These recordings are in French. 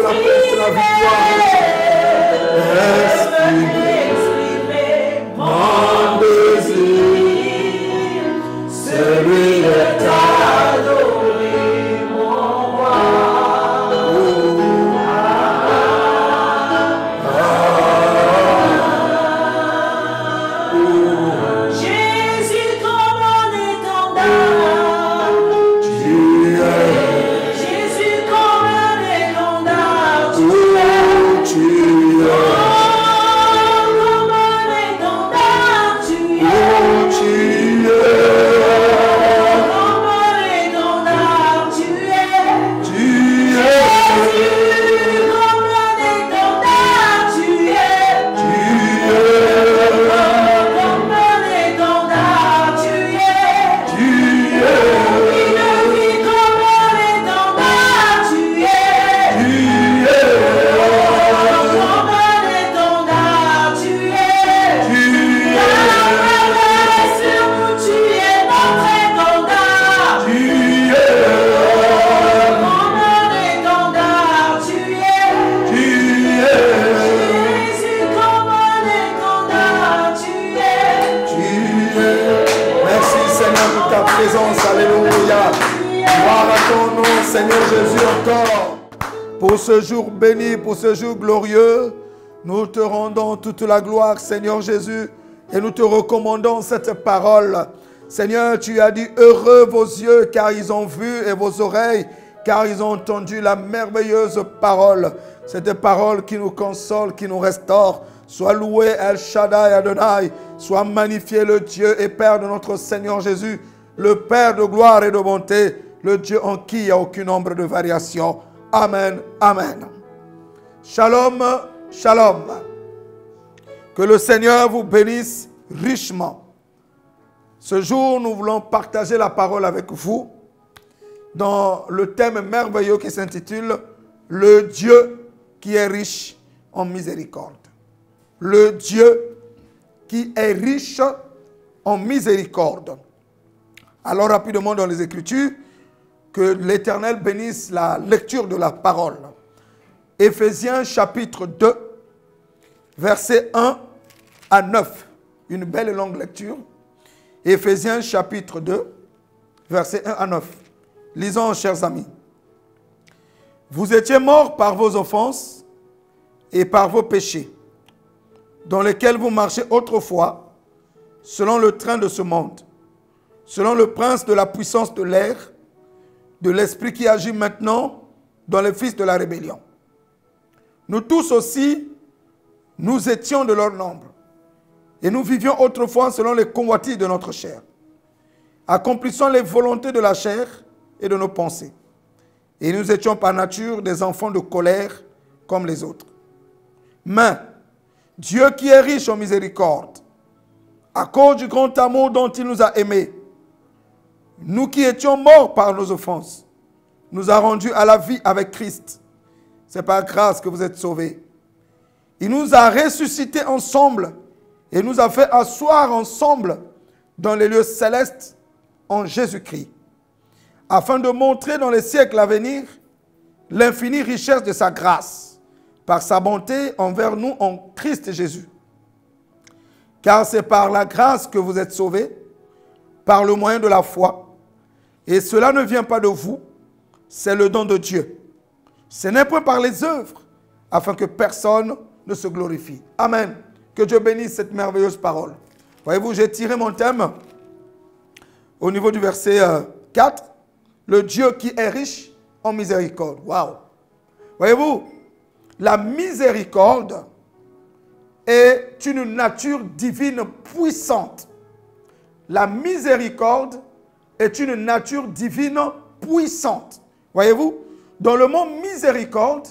la paix, la victoire. Exprimer mon désir, celui de t'adorer, mon roi. Jésus comme un étendard, Jésus comme un étendard, tu es. Comme un étendard, tu es. Comme un étendard, tu es. Jésus, comme un étendard, tu es. Comme un étendard, tu es. Une vie comme un étendard, tu es. Comme un étendard, tu es. La sur nous, tu es notre étendard. Comme un étendard, tu es. Jésus, comme un étendard, tu es. Merci Seigneur pour ta présence, alléluia. Gloire à ton nom, Seigneur Jésus, encore. Pour ce jour béni, pour ce jour glorieux, nous te rendons toute la gloire, Seigneur Jésus, et nous te recommandons cette parole. Seigneur, tu as dit, heureux vos yeux, car ils ont vu, et vos oreilles, car ils ont entendu la merveilleuse parole. Cette parole qui nous console, qui nous restaure. Sois loué El Shaddai Adonai, sois magnifié le Dieu et Père de notre Seigneur Jésus, le Père de gloire et de bonté, le Dieu en qui il n'y a aucune ombre de variation. Amen, amen. Shalom, shalom. Que le Seigneur vous bénisse richement. Ce jour, nous voulons partager la parole avec vous dans le thème merveilleux qui s'intitule « Le Dieu qui est riche en miséricorde ». Le Dieu qui est riche en miséricorde. Alors rapidement dans les Écritures, que l'Éternel bénisse la lecture de la parole. Éphésiens chapitre 2, versets 1 à 9. Une belle et longue lecture. Éphésiens chapitre 2, versets 1 à 9. Lisons, chers amis. Vous étiez morts par vos offenses et par vos péchés, dans lesquels vous marchez autrefois, selon le train de ce monde, selon le prince de la puissance de l'air, de l'esprit qui agit maintenant dans les fils de la rébellion. Nous tous aussi, nous étions de leur nombre, et nous vivions autrefois selon les convoitises de notre chair, accomplissant les volontés de la chair et de nos pensées. Et nous étions par nature des enfants de colère comme les autres. Mais Dieu qui est riche en miséricorde, à cause du grand amour dont il nous a aimés, nous qui étions morts par nos offenses, nous a rendus à la vie avec Christ. C'est par grâce que vous êtes sauvés. Il nous a ressuscités ensemble et nous a fait asseoir ensemble dans les lieux célestes en Jésus-Christ, afin de montrer dans les siècles à venir l'infinie richesse de sa grâce, par sa bonté envers nous en Christ Jésus. Car c'est par la grâce que vous êtes sauvés, par le moyen de la foi. Et cela ne vient pas de vous, c'est le don de Dieu. Ce n'est point par les œuvres, afin que personne ne se glorifie. Amen. Que Dieu bénisse cette merveilleuse parole. Voyez-vous, j'ai tiré mon thème au niveau du verset 4. Le Dieu qui est riche en miséricorde. Waouh. Voyez-vous, la miséricorde est une nature divine puissante. La miséricorde est une nature divine puissante. Voyez-vous, dans le mot miséricorde,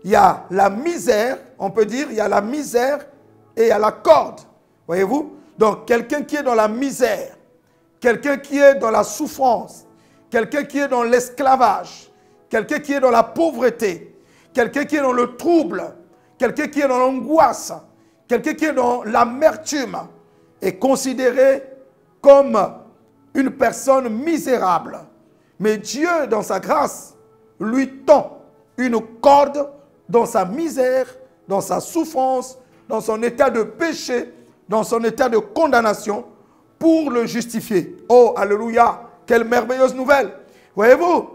il y a la misère, on peut dire, il y a la misère et il y a la corde. Voyez-vous, donc quelqu'un qui est dans la misère, quelqu'un qui est dans la souffrance, quelqu'un qui est dans l'esclavage, quelqu'un qui est dans la pauvreté, quelqu'un qui est dans le trouble, quelqu'un qui est dans l'angoisse, quelqu'un qui est dans l'amertume, est considéré comme une personne misérable. Mais Dieu, dans sa grâce, lui tend une corde dans sa misère, dans sa souffrance, dans son état de péché, dans son état de condamnation, pour le justifier. Oh, alléluia, quelle merveilleuse nouvelle. Voyez-vous,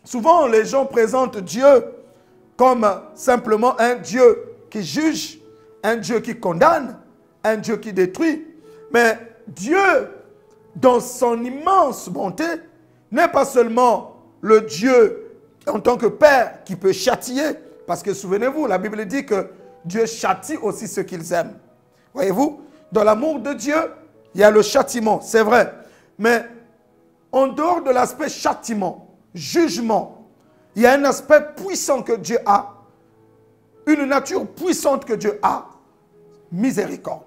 souvent les gens présentent Dieu comme simplement un Dieu qui juge, un Dieu qui condamne, un Dieu qui détruit. Mais Dieu, dans son immense bonté, n'est pas seulement le Dieu en tant que Père qui peut châtier, parce que souvenez-vous, la Bible dit que Dieu châtie aussi ceux qu'il aime. Voyez-vous, dans l'amour de Dieu, il y a le châtiment, c'est vrai. Mais en dehors de l'aspect châtiment, jugement, il y a un aspect puissant que Dieu a, une nature puissante que Dieu a, miséricorde.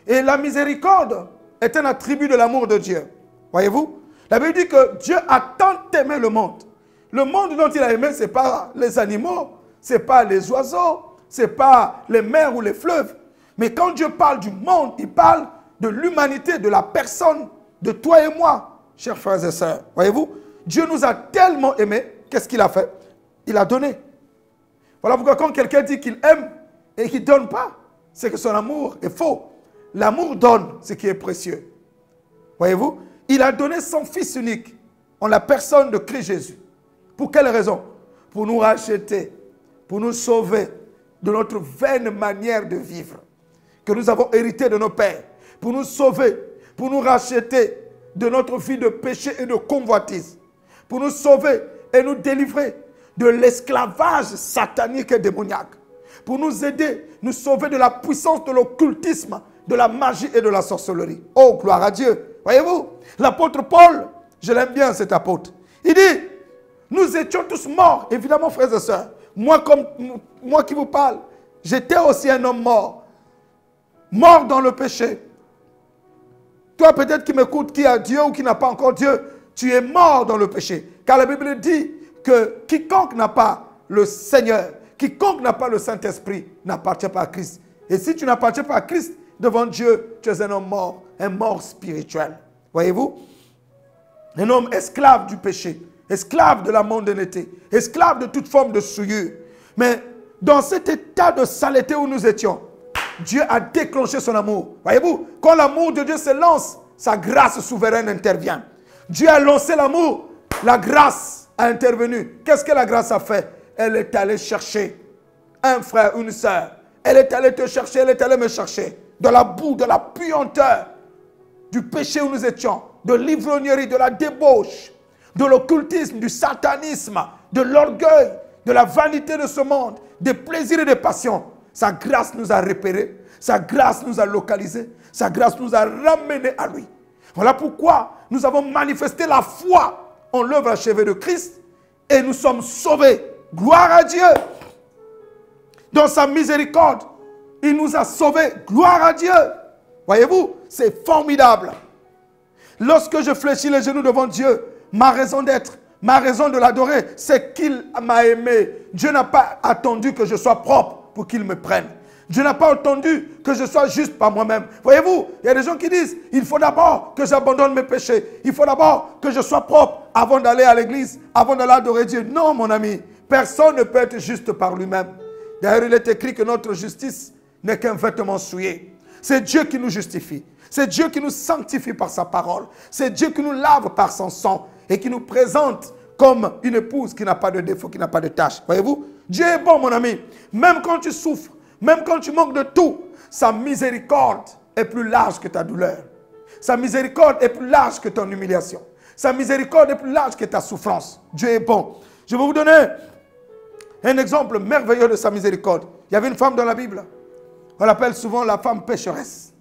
Et la miséricorde est un attribut de l'amour de Dieu. Voyez-vous, la Bible dit que Dieu a tant aimé le monde. Le monde dont il a aimé, ce n'est pas les animaux, ce n'est pas les oiseaux, ce n'est pas les mers ou les fleuves. Mais quand Dieu parle du monde, il parle de l'humanité, de la personne, de toi et moi, chers frères et sœurs. Voyez-vous, Dieu nous a tellement aimés, qu'est-ce qu'il a fait? Il a donné. Voilà pourquoi quand quelqu'un dit qu'il aime et qu'il ne donne pas, c'est que son amour est faux. L'amour donne ce qui est précieux. Voyez-vous, il a donné son Fils unique en la personne de Christ Jésus. Pour quelle raison? Pour nous racheter, pour nous sauver de notre vaine manière de vivre que nous avons hérité de nos pères, pour nous sauver, pour nous racheter de notre vie de péché et de convoitise, pour nous sauver et nous délivrer de l'esclavage satanique et démoniaque, pour nous aider, nous sauver de la puissance de l'occultisme, de la magie et de la sorcellerie. Oh, gloire à Dieu. Voyez-vous, l'apôtre Paul, je l'aime bien cet apôtre, il dit, nous étions tous morts, évidemment frères et sœurs, moi qui vous parle, j'étais aussi un homme mort, mort dans le péché. Toi peut-être qui m'écoutes, qui a Dieu ou qui n'a pas encore Dieu, tu es mort dans le péché. Car la Bible dit que quiconque n'a pas le Seigneur, quiconque n'a pas le Saint-Esprit, n'appartient pas à Christ. Et si tu n'appartiens pas à Christ, devant Dieu, tu es un homme mort, un mort spirituel. Voyez-vous? Un homme esclave du péché, esclave de la mondanité, esclave de toute forme de souillure. Mais dans cet état de saleté où nous étions, Dieu a déclenché son amour. Voyez-vous, quand l'amour de Dieu se lance, sa grâce souveraine intervient. Dieu a lancé l'amour, la grâce a intervenu. Qu'est-ce que la grâce a fait? Elle est allée chercher un frère, une sœur. Elle est allée te chercher, elle est allée me chercher. De la boue, de la puanteur, du péché où nous étions, de l'ivrognerie, de la débauche, de l'occultisme, du satanisme, de l'orgueil, de la vanité de ce monde, des plaisirs et des passions. Sa grâce nous a repérés, sa grâce nous a localisés, sa grâce nous a ramenés à lui. Voilà pourquoi nous avons manifesté la foi en l'œuvre achevée de Christ et nous sommes sauvés. Gloire à Dieu. Dans sa miséricorde, il nous a sauvés. Gloire à Dieu. Voyez-vous, c'est formidable. Lorsque je fléchis les genoux devant Dieu, ma raison d'être, ma raison de l'adorer, c'est qu'il m'a aimé. Dieu n'a pas attendu que je sois propre pour qu'il me prenne. Dieu n'a pas attendu que je sois juste par moi-même. Voyez-vous, il y a des gens qui disent, il faut d'abord que j'abandonne mes péchés. Il faut d'abord que je sois propre avant d'aller à l'église, avant d'aller adorer Dieu. Non, mon ami, personne ne peut être juste par lui-même. D'ailleurs, il est écrit que notre justice n'est qu'un vêtement souillé. C'est Dieu qui nous justifie. C'est Dieu qui nous sanctifie par sa parole. C'est Dieu qui nous lave par son sang et qui nous présente comme une épouse qui n'a pas de défaut, qui n'a pas de tâche. Voyez-vous, Dieu est bon, mon ami. Même quand tu souffres, même quand tu manques de tout, sa miséricorde est plus large que ta douleur. Sa miséricorde est plus large que ton humiliation. Sa miséricorde est plus large que ta souffrance. Dieu est bon. Je vais vous donner un exemple merveilleux de sa miséricorde. Il y avait une femme dans la Bible. On l'appelle souvent la femme pécheresse.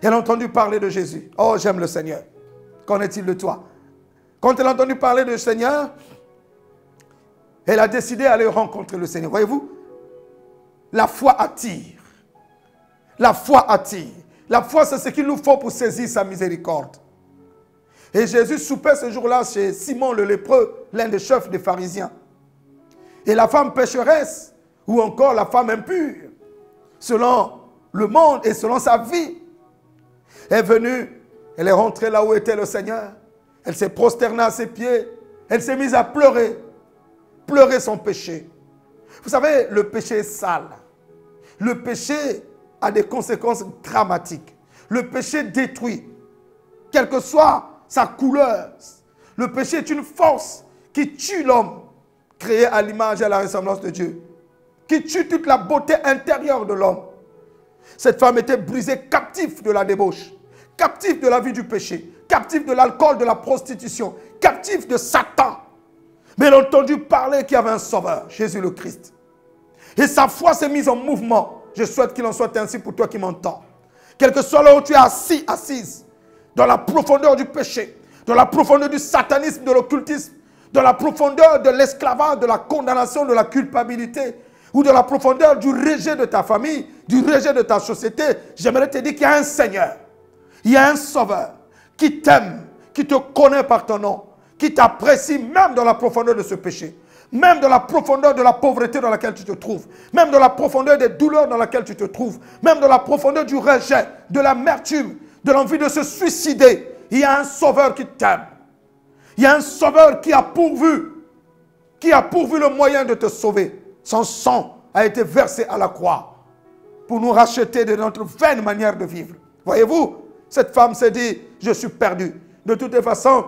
Elle a entendu parler de Jésus. Oh, j'aime le Seigneur. Qu'en est-il de toi? Quand elle a entendu parler du Seigneur, elle a décidé d'aller rencontrer le Seigneur. Voyez-vous, la foi attire. La foi attire. La foi, c'est ce qu'il nous faut pour saisir sa miséricorde. Et Jésus soupait ce jour-là chez Simon le lépreux, l'un des chefs des pharisiens. Et la femme pécheresse, ou encore la femme impure, selon le monde et selon sa vie, est venue, elle est rentrée là où était le Seigneur. Elle s'est prosternée à ses pieds. Elle s'est mise à pleurer. Pleurer son péché. Vous savez, le péché est sale. Le péché a des conséquences dramatiques. Le péché détruit, quelle que soit sa couleur. Le péché est une force qui tue l'homme, créé à l'image et à la ressemblance de Dieu, qui tue toute la beauté intérieure de l'homme. Cette femme était brisée, captive de la débauche, captive de la vie du péché, captive de l'alcool, de la prostitution, captive de Satan. Mais elle a entendu parler qu'il y avait un sauveur, Jésus le Christ. Et sa foi s'est mise en mouvement. Je souhaite qu'il en soit ainsi pour toi qui m'entends. Quel que soit là où tu es assis, assise, dans la profondeur du péché, dans la profondeur du satanisme, de l'occultisme, dans la profondeur de l'esclavage, de la condamnation, de la culpabilité, ou de la profondeur du rejet de ta famille, du rejet de ta société, j'aimerais te dire qu'il y a un Seigneur, il y a un Sauveur qui t'aime, qui te connaît par ton nom, qui t'apprécie même dans la profondeur de ce péché, même dans la profondeur de la pauvreté dans laquelle tu te trouves, même dans la profondeur des douleurs dans laquelle tu te trouves, même dans la profondeur du rejet, de l'amertume, de l'envie de se suicider. Il y a un Sauveur qui t'aime. Il y a un Sauveur qui a pourvu le moyen de te sauver. Son sang a été versé à la croix pour nous racheter de notre vaine manière de vivre. Voyez-vous, cette femme s'est dit, je suis perdue. De toutes les façons,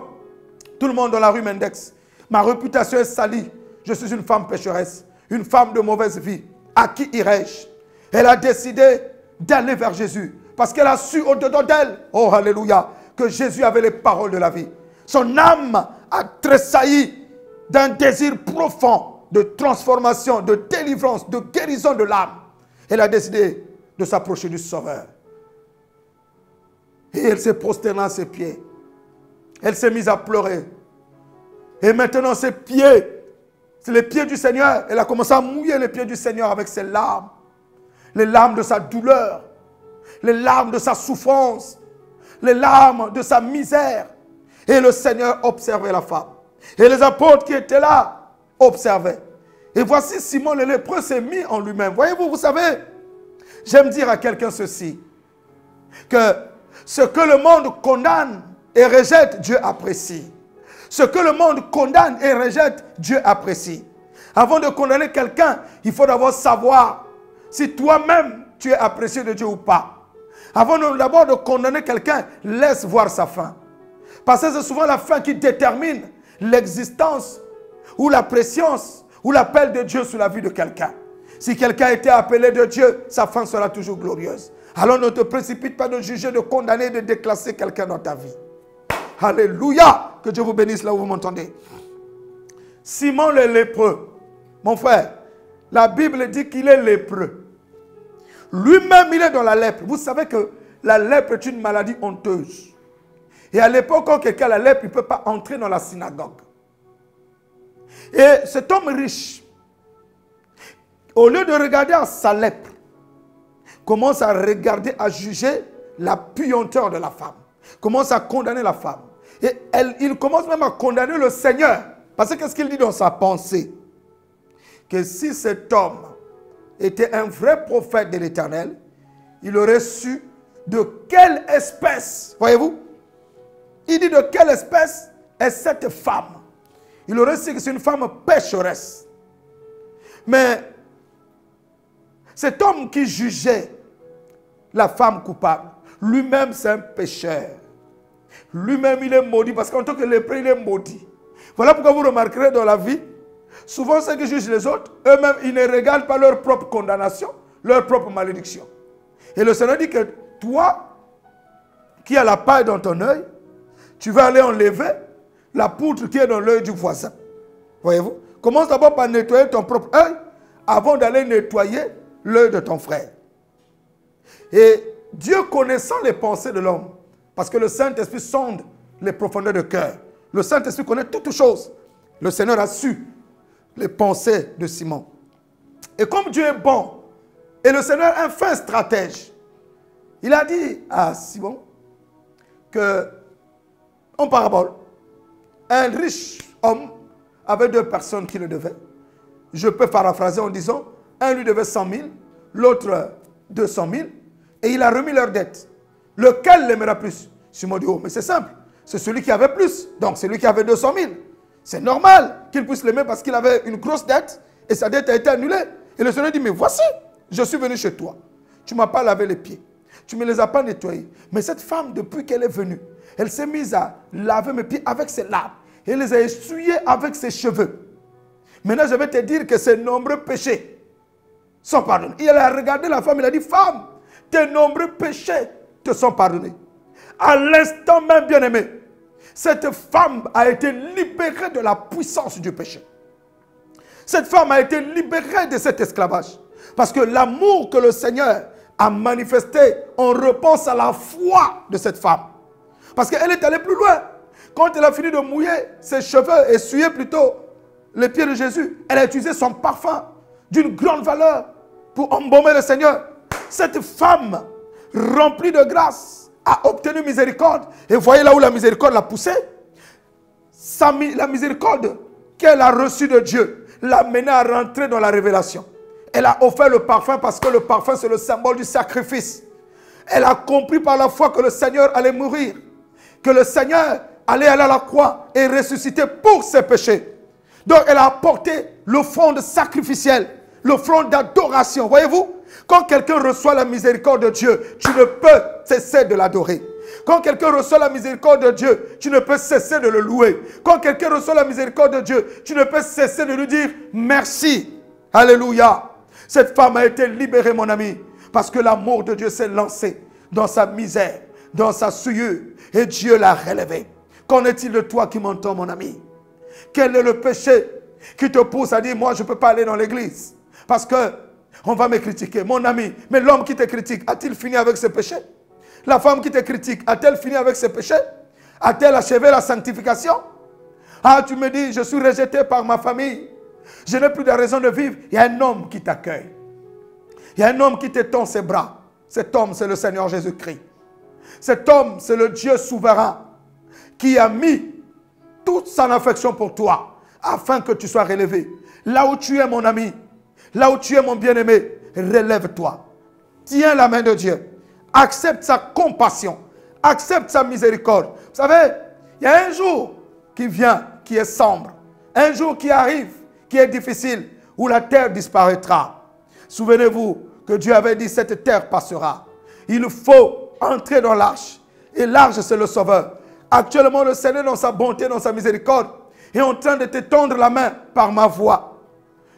tout le monde dans la rue m'indexe. Ma réputation est salie. Je suis une femme pécheresse, une femme de mauvaise vie. À qui irai-je? Elle a décidé d'aller vers Jésus parce qu'elle a su au-dedans d'elle, oh alléluia, que Jésus avait les paroles de la vie. Son âme a tressailli d'un désir profond de transformation, de délivrance, de guérison de l'âme. Elle a décidé de s'approcher du Sauveur. Et elle s'est prosternée à ses pieds. Elle s'est mise à pleurer. Et maintenant ses pieds, c'est les pieds du Seigneur. Elle a commencé à mouiller les pieds du Seigneur avec ses larmes. Les larmes de sa douleur. Les larmes de sa souffrance. Les larmes de sa misère. Et le Seigneur observait la femme. Et les apôtres qui étaient là observaient. Et voici Simon le lépreux s'est mis en lui-même. Voyez-vous, vous savez, j'aime dire à quelqu'un ceci, que ce que le monde condamne et rejette, Dieu apprécie. Ce que le monde condamne et rejette, Dieu apprécie. Avant de condamner quelqu'un, il faut d'abord savoir si toi-même tu es apprécié de Dieu ou pas. Avant d'abord de condamner quelqu'un, laisse voir sa fin. Parce que c'est souvent la fin qui détermine l'existence ou la préscience ou l'appel de Dieu sur la vie de quelqu'un. Si quelqu'un a été appelé de Dieu, sa fin sera toujours glorieuse. Alors ne te précipite pas de juger, de condamner, de déclasser quelqu'un dans ta vie. Alléluia! Que Dieu vous bénisse là où vous m'entendez. Simon le lépreux, mon frère, la Bible dit qu'il est lépreux. Lui-même, il est dans la lèpre. Vous savez que la lèpre est une maladie honteuse. Et à l'époque, quand quelqu'un a la lèpre, il ne peut pas entrer dans la synagogue. Et cet homme riche, au lieu de regarder à sa lèpre, commence à regarder, à juger la puanteur de la femme. Commence à condamner la femme. Et il commence même à condamner le Seigneur. Parce que qu'est-ce qu'il dit dans sa pensée? Que si cet homme était un vrai prophète de l'Éternel, il aurait su de quelle espèce, voyez-vous? Il dit de quelle espèce est cette femme. Il aurait su que c'est une femme pécheresse. Mais cet homme qui jugeait la femme coupable, lui-même c'est un pécheur. Lui-même il est maudit parce qu'en tant que lépreux il est maudit. Voilà pourquoi vous remarquerez dans la vie, souvent ceux qui jugent les autres, eux-mêmes ils ne regardent pas leur propre condamnation, leur propre malédiction. Et le Seigneur dit que toi, qui as la paille dans ton œil, tu vas aller enlever la poutre qui est dans l'œil du voisin. Voyez-vous? Commence d'abord par nettoyer ton propre œil avant d'aller nettoyer l'œil de ton frère. Et Dieu connaissant les pensées de l'homme, parce que le Saint-Esprit sonde les profondeurs de cœur. Le Saint-Esprit connaît toutes choses. Le Seigneur a su les pensées de Simon. Et comme Dieu est bon, et le Seigneur est un fin stratège, il a dit à Simon que, en parabole, un riche homme avait deux personnes qui le devaient. Je peux paraphraser en disant, un lui devait 100 000, l'autre 200 000, et il a remis leur dette. Lequel l'aimera plus? Simon dit, oh, mais c'est simple, c'est celui qui avait plus, donc celui qui avait 200 000. C'est normal qu'il puisse l'aimer parce qu'il avait une grosse dette, Et sa dette a été annulée. Et le Seigneur dit, mais voici, je suis venu chez toi. Tu ne m'as pas lavé les pieds. Tu ne me les as pas nettoyés. Mais cette femme, depuis qu'elle est venue, elle s'est mise à laver mes pieds avec ses larmes. Et elle les a essuyés avec ses cheveux. Maintenant, je vais te dire que ces nombreux péchés sont pardonnés. Il a regardé la femme, il a dit, femme, tes nombreux péchés te sont pardonnés. À l'instant même, bien-aimé, cette femme a été libérée de la puissance du péché. Cette femme a été libérée de cet esclavage. Parce que l'amour que le Seigneur a manifesté, on repense à la foi de cette femme. Parce qu'elle est allée plus loin. Quand elle a fini de mouiller ses cheveux, essuyer plutôt les pieds de Jésus, elle a utilisé son parfum d'une grande valeur pour embaumer le Seigneur. Cette femme, remplie de grâce, a obtenu miséricorde. Et voyez là où la miséricorde l'a poussée. La miséricorde qu'elle a reçue de Dieu l'a menée à rentrer dans la révélation. Elle a offert le parfum parce que le parfum c'est le symbole du sacrifice. Elle a compris par la foi que le Seigneur allait mourir. Que le Seigneur allait aller à la croix et ressusciter pour ses péchés. Donc elle a apporté l'offrande sacrificielle, l'offrande d'adoration. Voyez-vous, quand quelqu'un reçoit la miséricorde de Dieu, tu ne peux cesser de l'adorer. Quand quelqu'un reçoit la miséricorde de Dieu, tu ne peux cesser de le louer. Quand quelqu'un reçoit la miséricorde de Dieu, tu ne peux cesser de lui dire merci. Alléluia. Cette femme a été libérée, mon ami, parce que l'amour de Dieu s'est lancé dans sa misère, dans sa souillure, et Dieu l'a relevée. Qu'en est-il de toi qui m'entends, mon ami? Quel est le péché qui te pousse à dire, moi, je ne peux pas aller dans l'église parce qu'on va me critiquer? Mon ami, mais l'homme qui te critique, a-t-il fini avec ses péchés? La femme qui te critique, a-t-elle fini avec ses péchés? A-t-elle achevé la sanctification? Ah, tu me dis, je suis rejeté par ma famille. Je n'ai plus de raison de vivre. Il y a un homme qui t'accueille. Il y a un homme qui te tend ses bras. Cet homme, c'est le Seigneur Jésus-Christ. Cet homme, c'est le Dieu souverain qui a mis toute son affection pour toi afin que tu sois relevé. Là où tu es, mon ami, là où tu es, mon bien-aimé, relève-toi. Tiens la main de Dieu. Accepte sa compassion. Accepte sa miséricorde. Vous savez, il y a un jour qui vient, qui est sombre. Un jour qui arrive, qui est difficile, où la terre disparaîtra. Souvenez-vous que Dieu avait dit, cette terre passera. Il faut entrer dans l'arche. Et l'arche, c'est le Sauveur. Actuellement, le Seigneur, dans sa bonté, dans sa miséricorde, est en train de te tendre la main par ma voix.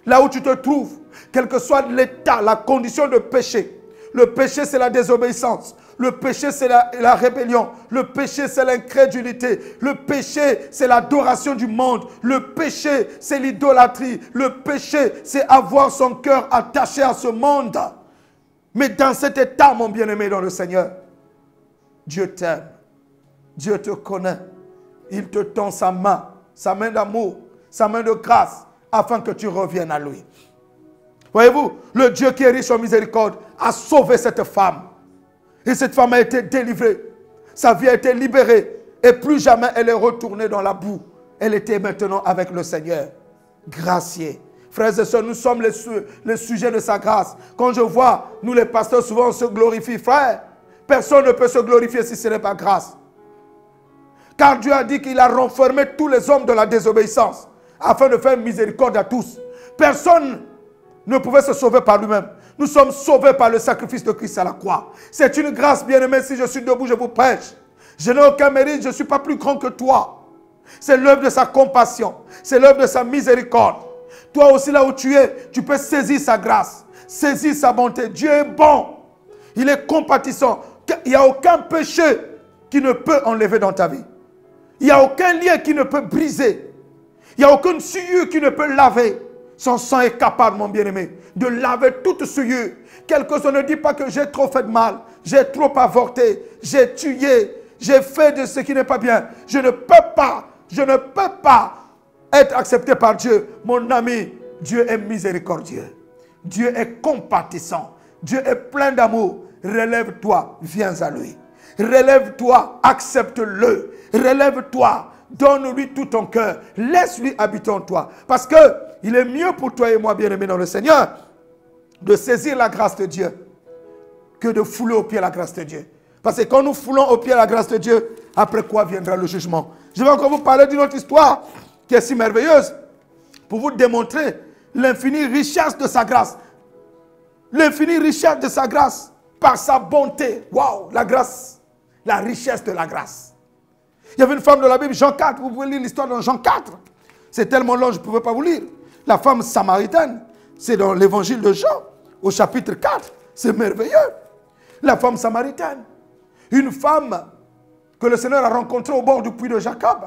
Là où tu te trouves, quel que soit l'état, la condition de péché. Le péché, c'est la désobéissance. Le péché, c'est la rébellion. Le péché, c'est l'incrédulité. Le péché, c'est l'adoration du monde. Le péché, c'est l'idolâtrie. Le péché, c'est avoir son cœur attaché à ce monde. Mais dans cet état, mon bien-aimé dans le Seigneur, Dieu t'aime. Dieu te connaît. Il te tend sa main d'amour, sa main de grâce, afin que tu reviennes à lui. Voyez-vous, le Dieu qui est riche en miséricorde a sauvé cette femme. Et cette femme a été délivrée. Sa vie a été libérée. Et plus jamais elle est retournée dans la boue. Elle était maintenant avec le Seigneur. Gracié. Frères et sœurs, nous sommes les sujets de sa grâce. Quand je vois, nous les pasteurs, souvent on se glorifie. Frère, personne ne peut se glorifier si ce n'est pas grâce. Car Dieu a dit qu'il a renfermé tous les hommes de la désobéissance afin de faire miséricorde à tous. Personne ne pouvait se sauver par lui-même. Nous sommes sauvés par le sacrifice de Christ à la croix. C'est une grâce, bien-aimé. Si je suis debout, je vous prêche. Je n'ai aucun mérite, je ne suis pas plus grand que toi. C'est l'œuvre de sa compassion. C'est l'œuvre de sa miséricorde. Toi aussi, là où tu es, tu peux saisir sa grâce. Saisir sa bonté. Dieu est bon. Il est compatissant. Il n'y a aucun péché qui ne peut enlever dans ta vie. Il n'y a aucun lien qui ne peut briser. Il n'y a aucune souillure qui ne peut laver. Son sang est capable, mon bien-aimé, de laver toute souillure. Quelques-uns ne disent pas que j'ai trop fait de mal, j'ai trop avorté, j'ai tué, j'ai fait de ce qui n'est pas bien. Je ne peux pas être accepté par Dieu. Mon ami, Dieu est miséricordieux. Dieu est compatissant. Dieu est plein d'amour. Relève-toi, viens à lui. Relève-toi, accepte-le. Relève-toi, donne-lui tout ton cœur. Laisse-lui habiter en toi. Parce que il est mieux pour toi et moi, bien-aimés dans le Seigneur, de saisir la grâce de Dieu que de fouler au pied la grâce de Dieu. Parce que quand nous foulons au pied la grâce de Dieu, après quoi viendra le jugement. Je vais encore vous parler d'une autre histoire qui est si merveilleuse pour vous démontrer l'infinie richesse de sa grâce. L'infinie richesse de sa grâce. Par sa bonté. Waouh, la grâce. La richesse de la grâce. Il y avait une femme dans la Bible, Jean 4. Vous pouvez lire l'histoire dans Jean 4. C'est tellement long, je ne pouvais pas vous lire. La femme samaritaine. C'est dans l'évangile de Jean, au chapitre 4. C'est merveilleux. La femme samaritaine. Une femme que le Seigneur a rencontrée au bord du puits de Jacob.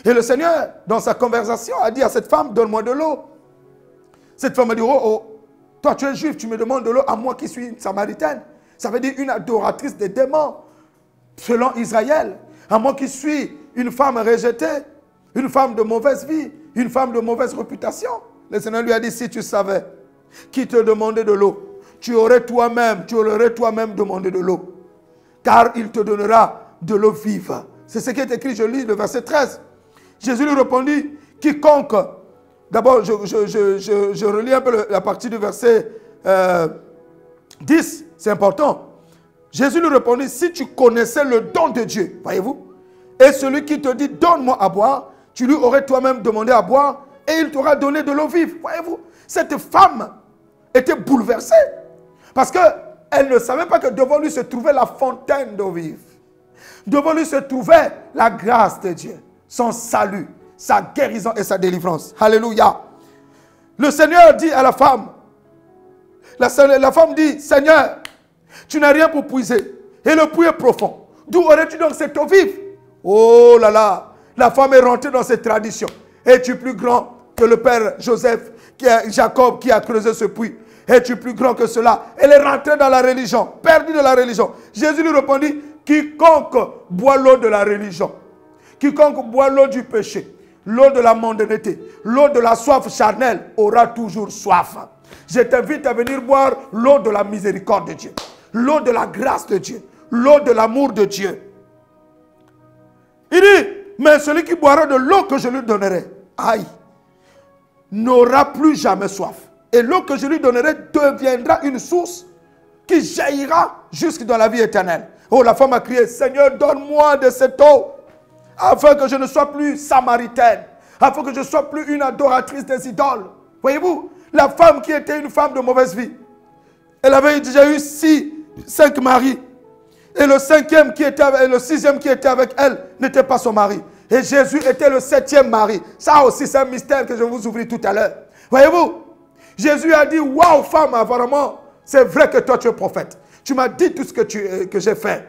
Et le Seigneur, dans sa conversation, a dit à cette femme, donne-moi de l'eau. Cette femme a dit, oh, toi tu es juif, tu me demandes de l'eau à moi qui suis une samaritaine. Ça veut dire une adoratrice des démons, selon Israël. À moi qui suis une femme rejetée, une femme de mauvaise vie, une femme de mauvaise réputation. Le Seigneur lui a dit, si tu savais qui te demandait de l'eau, tu aurais toi-même demandé de l'eau. Car il te donnera de l'eau vive. C'est ce qui est écrit, je lis le verset 13. Jésus lui répondit, quiconque, d'abord je relis un peu la partie du verset 10, c'est important. Jésus lui répondit, si tu connaissais le don de Dieu, voyez-vous, et celui qui te dit, donne-moi à boire, tu lui aurais toi-même demandé à boire, et il t'aura donné de l'eau vive, voyez-vous. Cette femme était bouleversée, parce qu'elle ne savait pas que devant lui se trouvait la fontaine d'eau vive. Devant lui se trouvait la grâce de Dieu, son salut, sa guérison et sa délivrance. Alléluia. Le Seigneur dit à la femme, la femme dit, Seigneur, tu n'as rien pour puiser. Et le puits est profond. D'où aurais-tu donc cette eau vive? Oh là là. La femme est rentrée dans cette tradition. Es-tu plus grand que le père Joseph, Jacob qui a creusé ce puits? Es-tu plus grand que cela? Elle est rentrée dans la religion, perdue de la religion. Jésus lui répondit, quiconque boit l'eau de la religion, quiconque boit l'eau du péché, l'eau de la mondanité, l'eau de la soif charnelle, aura toujours soif. Je t'invite à venir boire l'eau de la miséricorde de Dieu, l'eau de la grâce de Dieu, l'eau de l'amour de Dieu. Il dit, mais celui qui boira de l'eau que je lui donnerai, aïe, n'aura plus jamais soif. Et l'eau que je lui donnerai deviendra une source qui jaillira jusque dans la vie éternelle. Oh, la femme a crié, Seigneur, donne-moi de cette eau, afin que je ne sois plus samaritaine, afin que je ne sois plus une adoratrice des idoles. Voyez-vous, la femme qui était une femme de mauvaise vie, elle avait déjà eu 5 maris. Et le 5e qui était avec, le 6e qui était avec elle n'était pas son mari. Et Jésus était le 7e mari. Ça aussi, c'est un mystère que je vais vous ouvrir tout à l'heure. Voyez-vous, Jésus a dit, waouh femme, apparemment, c'est vrai que toi tu es prophète. Tu m'as dit tout ce que j'ai fait.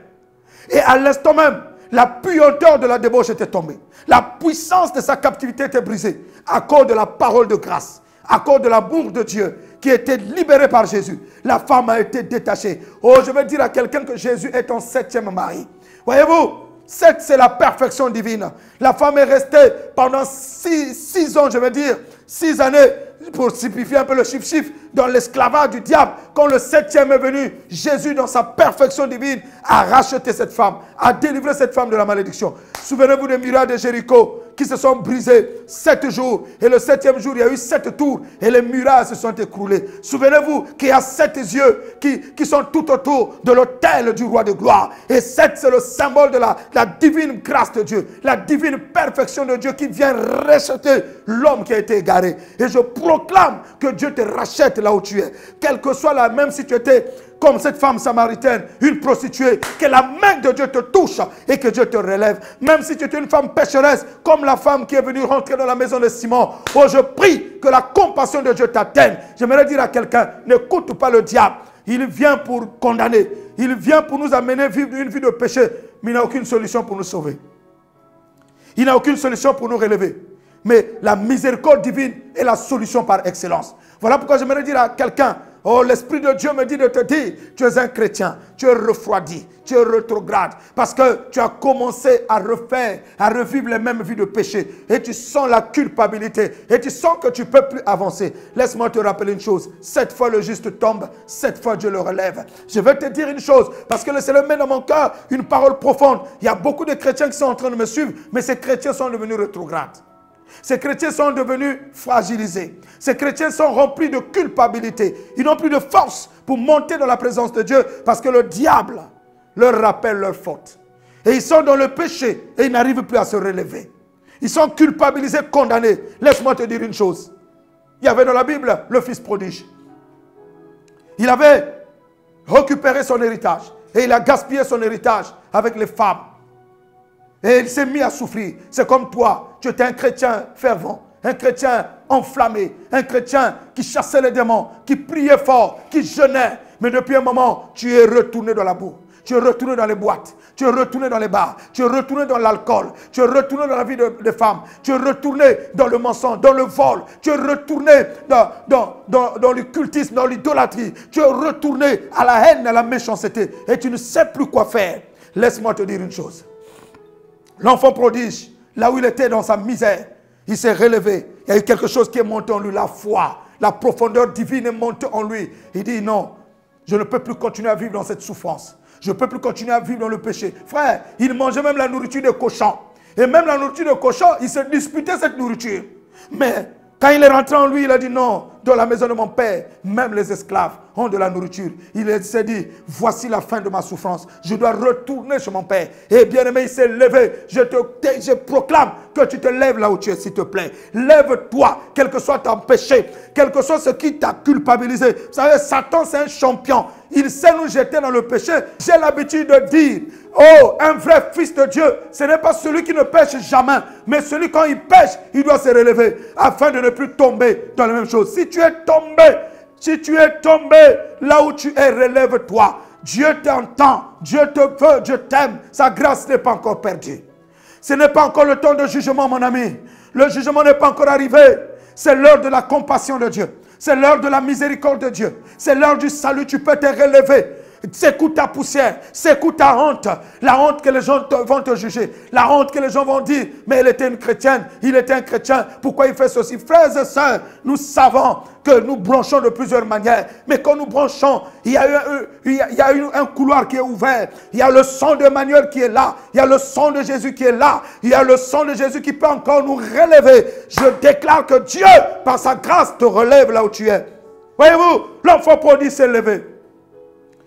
Et à l'instant même, la puanteur de la débauche était tombée. La puissance de sa captivité était brisée à cause de la parole de grâce, à cause de l'amour de Dieu qui était libéré par Jésus. La femme a été détachée. Oh, je vais dire à quelqu'un que Jésus est ton 7e mari. Voyez-vous, 7, c'est la perfection divine. La femme est restée pendant 6 ans, je vais dire, 6 années, pour simplifier un peu le chiffre, dans l'esclavage du diable. Quand le 7e est venu, Jésus, dans sa perfection divine, a racheté cette femme, a délivré cette femme de la malédiction. Souvenez-vous des murailles de Jéricho qui se sont brisées 7 jours. Et le 7e jour, il y a eu 7 tours et les murailles se sont écroulées. Souvenez-vous qu'il y a 7 yeux qui sont tout autour de l'autel du roi de gloire. Et 7, c'est le symbole de la divine grâce de Dieu, la divine perfection de Dieu qui vient racheter l'homme qui a été égaré. Et je proclame que Dieu te rachète là où tu es. Quelle que soit la même si tu étais comme cette femme samaritaine, une prostituée, que la main de Dieu te touche et que Dieu te relève. Même si tu es une femme pécheresse, comme la femme qui est venue rentrer dans la maison de Simon. Oh, je prie que la compassion de Dieu t'atteigne. J'aimerais dire à quelqu'un, n'écoute pas le diable. Il vient pour condamner. Il vient pour nous amener à vivre une vie de péché. Mais il n'a aucune solution pour nous sauver. Il n'a aucune solution pour nous relever. Mais la miséricorde divine est la solution par excellence. Voilà pourquoi j'aimerais dire à quelqu'un, oh, l'Esprit de Dieu me dit de te dire, tu es un chrétien, tu es refroidi, tu es rétrograde, parce que tu as commencé à revivre les mêmes vies de péché, et tu sens la culpabilité, et tu sens que tu ne peux plus avancer. Laisse-moi te rappeler une chose, 7 fois le juste tombe, 7 fois Dieu le relève. Je vais te dire une chose, parce que le Seigneur met dans mon cœur une parole profonde. Il y a beaucoup de chrétiens qui sont en train de me suivre, mais ces chrétiens sont devenus rétrogrades. Ces chrétiens sont devenus fragilisés. Ces chrétiens sont remplis de culpabilité. Ils n'ont plus de force pour monter dans la présence de Dieu parce que le diable leur rappelle leurs fautes. Et ils sont dans le péché et ils n'arrivent plus à se relever. Ils sont culpabilisés, condamnés. Laisse-moi te dire une chose. Il y avait dans la Bible le fils prodige. Il avait récupéré son héritage et il a gaspillé son héritage avec les femmes. Et il s'est mis à souffrir. C'est comme toi, tu étais un chrétien fervent, un chrétien enflammé, un chrétien qui chassait les démons, qui priait fort, qui jeûnait. Mais depuis un moment, tu es retourné dans la boue. Tu es retourné dans les boîtes, tu es retourné dans les bars, tu es retourné dans l'alcool, tu es retourné dans la vie des femmes, tu es retourné dans le mensonge, dans le vol, tu es retourné dans le cultisme, dans l'idolâtrie, tu es retourné à la haine, à la méchanceté et tu ne sais plus quoi faire. Laisse-moi te dire une chose. L'enfant prodige, là où il était dans sa misère, il s'est relevé. Il y a eu quelque chose qui est monté en lui, la foi, la profondeur divine est montée en lui. Il dit non, je ne peux plus continuer à vivre dans cette souffrance. Je ne peux plus continuer à vivre dans le péché. Frère, il mangeait même la nourriture des cochons. Et même la nourriture des cochons, il se disputait cette nourriture. Mais quand il est rentré en lui, il a dit non, dans la maison de mon père, même les esclaves ont de la nourriture. Il s'est dit, voici la fin de ma souffrance. Je dois retourner chez mon père. Et bien aimé, il s'est levé. Je proclame que tu te lèves là où tu es, s'il te plaît. Lève-toi, quel que soit ton péché, quel que soit ce qui t'a culpabilisé. Vous savez, Satan, c'est un champion. Il sait nous jeter dans le péché. J'ai l'habitude de dire, oh, un vrai fils de Dieu, ce n'est pas celui qui ne pêche jamais, mais celui quand il pêche, il doit se relever afin de ne plus tomber dans la même chose. Si tu es tombé là où tu es, relève-toi. Dieu t'entend, Dieu te veut, Dieu t'aime. Sa grâce n'est pas encore perdue. Ce n'est pas encore le temps de jugement, mon ami. Le jugement n'est pas encore arrivé. C'est l'heure de la compassion de Dieu. C'est l'heure de la miséricorde de Dieu. C'est l'heure du salut. Tu peux te relever. Secoue ta poussière, secoue ta honte, la honte que les gens vont te juger, la honte que les gens vont dire, mais elle était une chrétienne, il était un chrétien, pourquoi il fait ceci? Frères et sœurs, nous savons que nous branchons de plusieurs manières, mais quand nous branchons, il y a eu un couloir qui est ouvert, il y a le sang d'Emmanuel qui est là, il y a le sang de Jésus qui est là, il y a le sang de Jésus qui peut encore nous relever. Je déclare que Dieu, par sa grâce, te relève là où tu es. Voyez-vous, l'enfant prodigue s'est levé.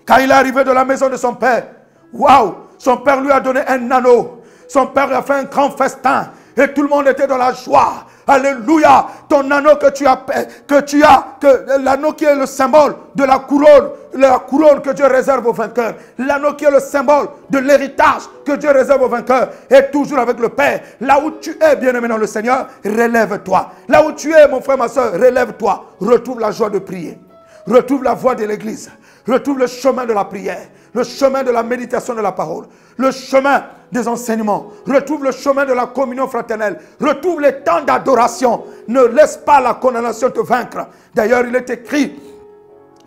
Quand il est arrivé de la maison de son père, waouh, son père lui a donné un anneau. Son père lui a fait un grand festin. Et tout le monde était dans la joie. Alléluia. Ton anneau l'anneau qui est le symbole de la couronne que Dieu réserve aux vainqueurs. L'anneau qui est le symbole de l'héritage que Dieu réserve aux vainqueurs. Et toujours avec le Père. Là où tu es, bien-aimé dans le Seigneur, relève-toi. Là où tu es, mon frère, ma soeur, relève-toi. Retrouve la joie de prier. Retrouve la voie de l'église. Retrouve le chemin de la prière, le chemin de la méditation de la parole, le chemin des enseignements. Retrouve le chemin de la communion fraternelle. Retrouve les temps d'adoration. Ne laisse pas la condamnation te vaincre. D'ailleurs, il est écrit,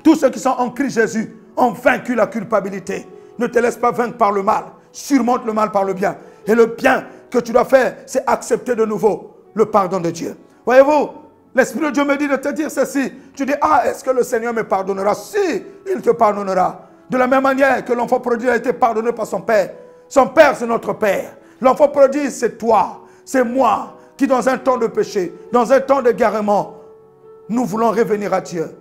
tous ceux qui sont en Christ Jésus ont vaincu la culpabilité. Ne te laisse pas vaincre par le mal. Surmonte le mal par le bien. Et le bien que tu dois faire, c'est accepter de nouveau le pardon de Dieu. Voyez-vous, l'Esprit de Dieu me dit de te dire ceci. Tu dis, ah, est-ce que le Seigneur me pardonnera? Si, il te pardonnera. De la même manière que l'enfant prodigue a été pardonné par son Père. Son Père, c'est notre Père. L'enfant prodigue, c'est toi, c'est moi, qui dans un temps de péché, dans un temps d'égarement, nous voulons revenir à Dieu.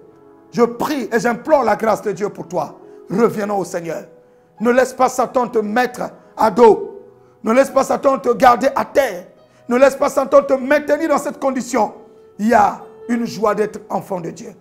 Je prie et j'implore la grâce de Dieu pour toi. Revenons au Seigneur. Ne laisse pas Satan te mettre à dos. Ne laisse pas Satan te garder à terre. Ne laisse pas Satan te maintenir dans cette condition. Il y a une joie d'être enfant de Dieu.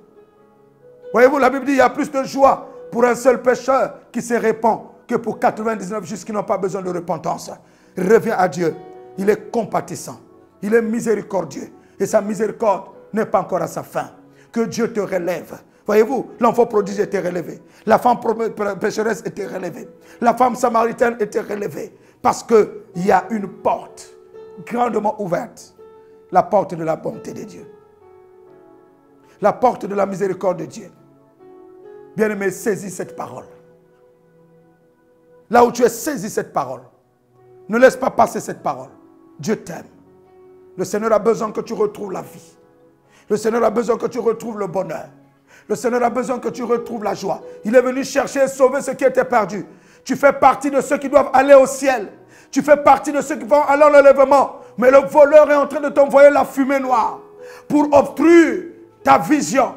Voyez-vous, la Bible dit qu'il y a plus de joie pour un seul pécheur qui se répand que pour 99 justes qui n'ont pas besoin de repentance. Reviens à Dieu. Il est compatissant. Il est miséricordieux. Et sa miséricorde n'est pas encore à sa fin. Que Dieu te relève. Voyez-vous, l'enfant prodige était relevé. La femme pécheresse était relevée. La femme samaritaine était relevée. Parce qu'il y a une porte grandement ouverte. La porte de la bonté de Dieu. La porte de la miséricorde de Dieu. Bien-aimé, saisis cette parole. Là où tu es, saisis cette parole. Ne laisse pas passer cette parole. Dieu t'aime. Le Seigneur a besoin que tu retrouves la vie. Le Seigneur a besoin que tu retrouves le bonheur. Le Seigneur a besoin que tu retrouves la joie. Il est venu chercher et sauver ce qui était perdu. Tu fais partie de ceux qui doivent aller au ciel. Tu fais partie de ceux qui vont aller à l'enlèvement. Mais le voleur est en train de t'envoyer la fumée noire pour obstruer ta vision,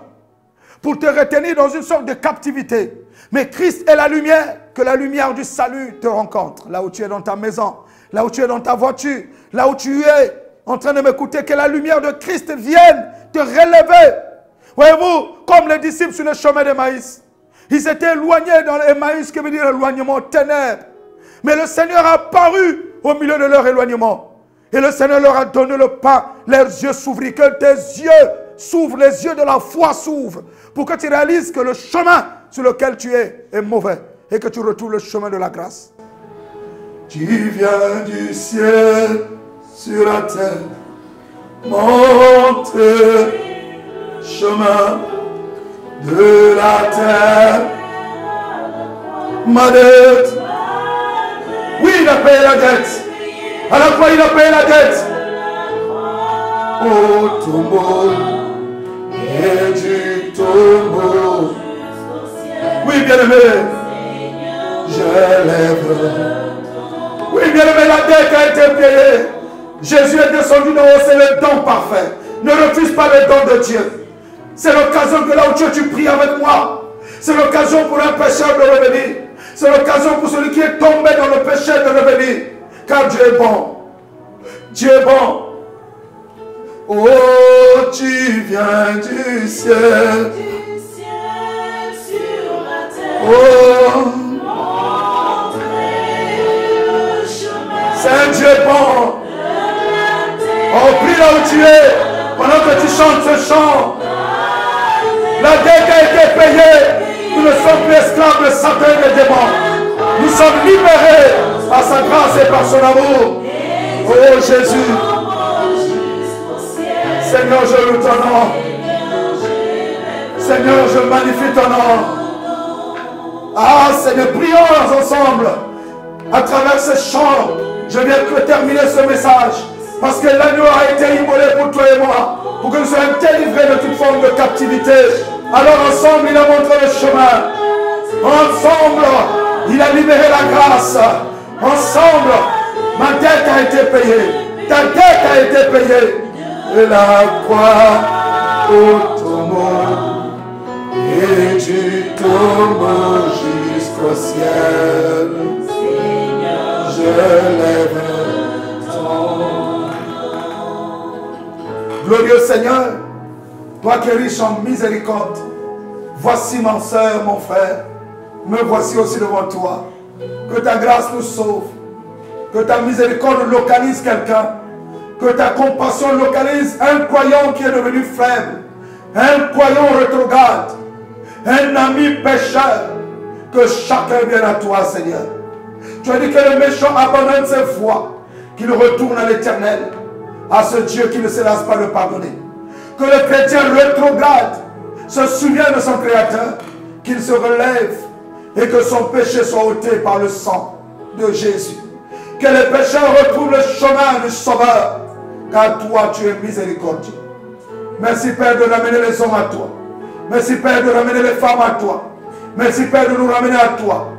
pour te retenir dans une sorte de captivité. Mais Christ est la lumière, que la lumière du salut te rencontre. Là où tu es dans ta maison, là où tu es dans ta voiture, là où tu es en train de m'écouter, que la lumière de Christ vienne te relever. Voyez-vous, comme les disciples sur le chemin d'Emmaüs. Ils étaient éloignés dans l'Emmaüs, qui veut dire éloignement, ténèbres. Mais le Seigneur a apparu au milieu de leur éloignement. Et le Seigneur leur a donné le pain. Leurs yeux s'ouvrirent. Que tes yeux s'ouvrent, les yeux de la foi s'ouvrent. Pour que tu réalises que le chemin sur lequel tu es mauvais. Et que tu retrouves le chemin de la grâce. Tu viens du ciel sur la terre. Montre chemin de la terre. Ma dette. Oui, il a payé la dette. À la fois, il a payé la dette. Au tombeau et du tombeau. Oui, bien-aimé, je lève. Oui, bien-aimé, la dette a été payée. Jésus est descendu d'en haut, c'est le don parfait. Ne refuse pas le don de Dieu. C'est l'occasion que là où tu pries avec moi. C'est l'occasion pour un pécheur de revenir. C'est l'occasion pour celui qui est tombé dans le péché de revenir. Car Dieu est bon. Dieu est bon. Oh, tu viens du ciel. Oh, c'est un Dieu bon. Oh, prie là où tu es. Pendant que tu chantes ce chant. La dette a été payée. Nous ne sommes plus esclaves de Satan et des démons. Nous sommes libérés par sa grâce et par son amour. Oh Jésus. Seigneur, je loue ton nom. Seigneur, je magnifie ton nom. Ah Seigneur, prions ensemble. À travers ce chant, je viens de terminer ce message. Parce que l'agneau a été immolé pour toi et moi. Pour que nous soyons délivrés de toute forme de captivité. Alors ensemble, il a montré le chemin. Ensemble, il a libéré la grâce. Ensemble, ma dette a été payée. Ta dette a été payée. Et la croix au tombeau. Et du tombeau jusqu'au ciel. Je lève ton nom. Glorieux Seigneur, toi qui es riche en miséricorde, voici ma soeur, mon frère, me voici aussi devant toi. Que ta grâce nous sauve, que ta miséricorde localise quelqu'un, que ta compassion localise un croyant qui est devenu faible, un croyant rétrograde, un ami pécheur, que chacun vienne à toi, Seigneur. Tu as dit que le méchant abandonne ses voies, qu'il retourne à l'éternel, à ce Dieu qui ne se lasse pas de pardonner. Que le chrétien rétrograde se souvienne de son Créateur, qu'il se relève et que son péché soit ôté par le sang de Jésus. Que les pécheurs retrouvent le chemin du Sauveur, car toi tu es miséricordieux. Merci Père de ramener les hommes à toi. Merci Père de ramener les femmes à toi. Merci Père de nous ramener à toi.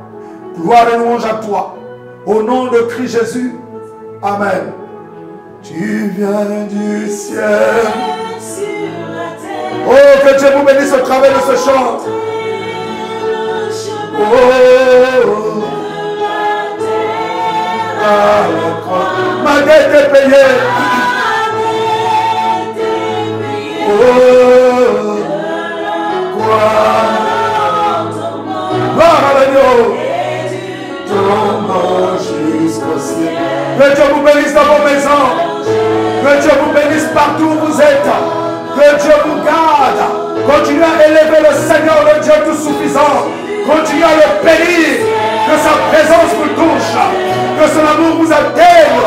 Gloire et louange à toi. Au nom de Christ Jésus. Amen. Tu viens du ciel. Oh, que Dieu vous bénisse au travers de ce chant. Oh, ma dette est payée. Oh, quoi? Gloire à l'agneau. Tombeau jusqu'au ciel. Que Dieu vous bénisse dans vos maisons. Que Dieu vous bénisse partout où vous êtes. Que Dieu vous garde. Continuez à élever le Seigneur, le Dieu tout suffisant. Continuez à le bénir. Que sa présence vous touche. Que son amour vous atteigne.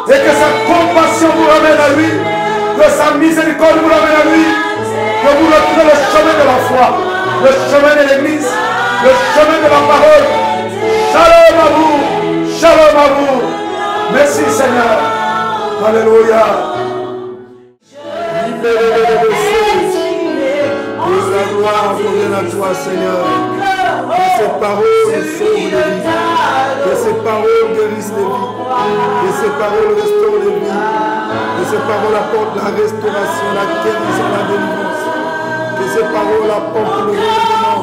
Et que sa compassion vous ramène à lui. Que sa miséricorde vous ramène à lui. Que vous retrouvez le chemin de la foi. Le chemin de l'église. Le chemin de la parole. Shalom à vous. Shalom à vous. Merci Seigneur. Alléluia. Que la gloire revienne à toi, Seigneur. Que ces paroles sauvent les vies. Que ces paroles guérissent les vies. Que ces paroles restaurent les vies. Que ces paroles apportent la restauration, la guérison, la délivrance. Que ces paroles apportent le renouvellement.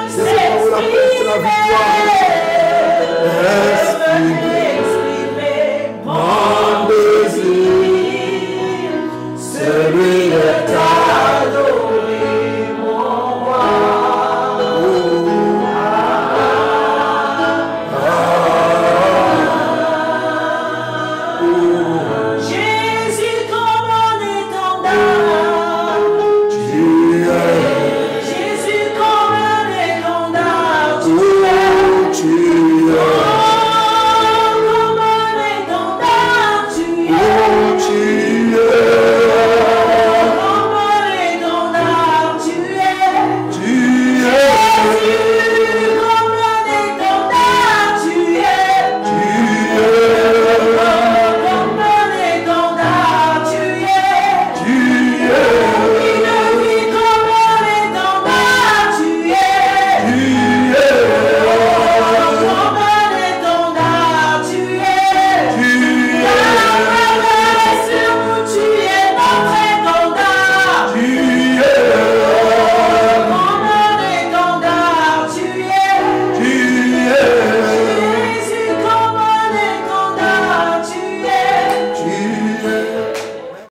Que ces paroles apportent la victoire. Esprit.